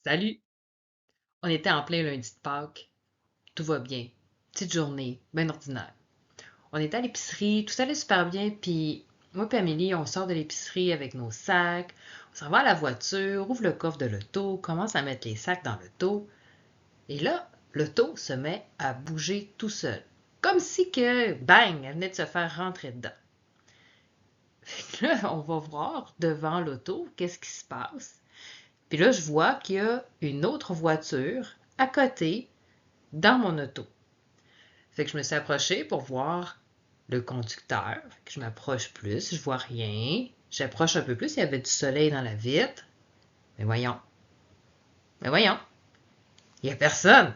Salut! On était en plein lundi de Pâques. Tout va bien. Petite journée, bien ordinaire. On était à l'épicerie, tout allait super bien, puis moi et Amélie, on sort de l'épicerie avec nos sacs, on s'en va à la voiture, ouvre le coffre de l'auto, commence à mettre les sacs dans l'auto, et là, l'auto se met à bouger tout seul. Comme si que, bang, elle venait de se faire rentrer dedans. Fait que là, on va voir devant l'auto qu'est-ce qui se passe. Puis là, je vois qu'il y a une autre voiture à côté dans mon auto. Fait que je me suis approchée pour voir le conducteur. Fait que je m'approche plus, je vois rien. J'approche un peu plus, il y avait du soleil dans la vitre. Mais voyons, mais voyons, il n'y a personne.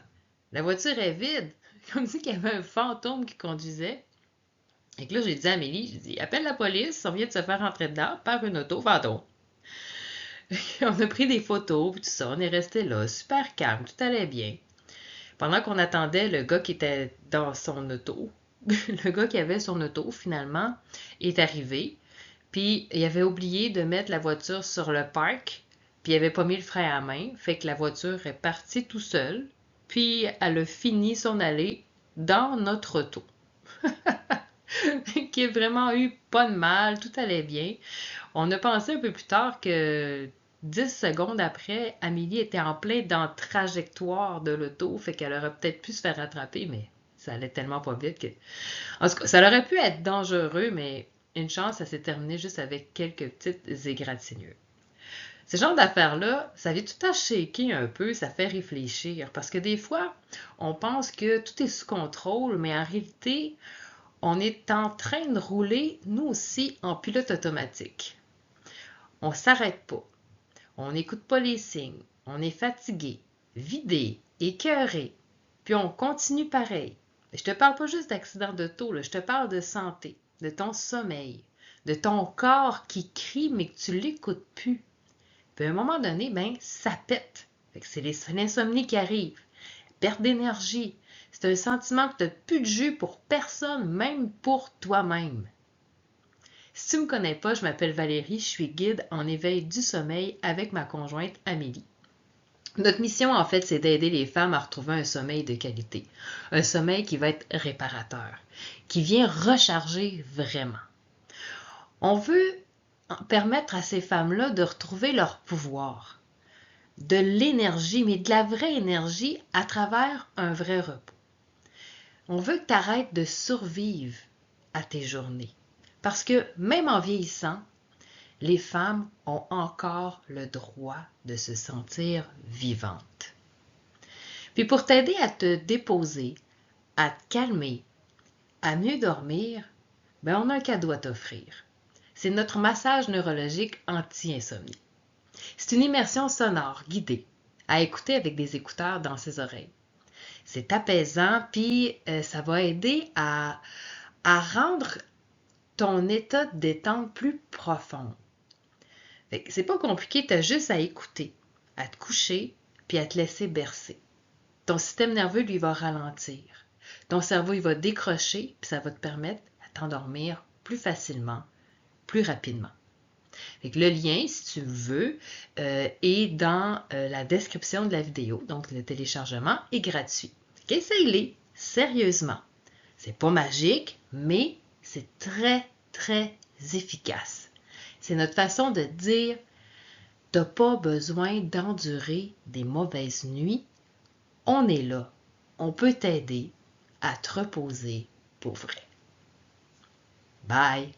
La voiture est vide. Comme si qu'il y avait un fantôme qui conduisait. Et que là, j'ai dit à Amélie, j'ai dit, appelle la police, on vient de se faire rentrer dedans par une auto fantôme. On a pris des photos, tout ça, on est resté là, super calme, tout allait bien. Pendant qu'on attendait le gars qui était dans son auto, le gars qui avait son auto, finalement, est arrivé. Puis, il avait oublié de mettre la voiture sur le parc. Puis, il avait pas mis le frein à main. Fait que la voiture est partie tout seule. Puis, elle a fini son allée dans notre auto. Qui a vraiment eu pas de mal, tout allait bien. On a pensé un peu plus tard que 10 secondes après, Amélie était en plein dans la trajectoire de l'auto, fait qu'elle aurait peut-être pu se faire rattraper, mais ça allait tellement pas vite que... En tout cas, ça aurait pu être dangereux, mais une chance, ça s'est terminé juste avec quelques petites égratignures. Ce genre d'affaires-là, ça vient tout à shaker un peu, ça fait réfléchir, parce que des fois, on pense que tout est sous contrôle, mais en réalité, on est en train de rouler, nous aussi, en pilote automatique. On s'arrête pas. On n'écoute pas les signes. On est fatigué, vidé, écœuré. Puis on continue pareil. Je te parle pas juste d'accident d'auto, là, je te parle de santé, de ton sommeil, de ton corps qui crie mais que tu l'écoutes plus. Puis à un moment donné, ben, ça pète. Fait que c'est l'insomnie qui arrive. Perte d'énergie. C'est un sentiment que tu n'as plus de jus pour personne, même pour toi-même. Si tu ne me connais pas, je m'appelle Valérie, je suis guide en éveil du sommeil avec ma conjointe Amélie. Notre mission, en fait, c'est d'aider les femmes à retrouver un sommeil de qualité. Un sommeil qui va être réparateur, qui vient recharger vraiment. On veut permettre à ces femmes-là de retrouver leur pouvoir, de l'énergie, mais de la vraie énergie à travers un vrai repos. On veut que tu arrêtes de survivre à tes journées. Parce que même en vieillissant, les femmes ont encore le droit de se sentir vivantes. Puis pour t'aider à te déposer, à te calmer, à mieux dormir, ben on a un cadeau à t'offrir. C'est notre massage neurologique anti-insomnie. C'est une immersion sonore guidée à écouter avec des écouteurs dans ses oreilles. C'est apaisant, puis ça va aider à rendre ton état de détente plus profond. C'est pas compliqué, tu as juste à écouter, à te coucher, puis à te laisser bercer. Ton système nerveux, lui, va ralentir. Ton cerveau, il va décrocher, puis ça va te permettre de t'endormir plus facilement, plus rapidement. Fait que le lien, si tu veux, est dans la description de la vidéo. Donc, le téléchargement est gratuit. Essaye-les, sérieusement. C'est pas magique, mais c'est très, très efficace. C'est notre façon de dire, t'as pas besoin d'endurer des mauvaises nuits. On est là. On peut t'aider à te reposer pour vrai. Bye!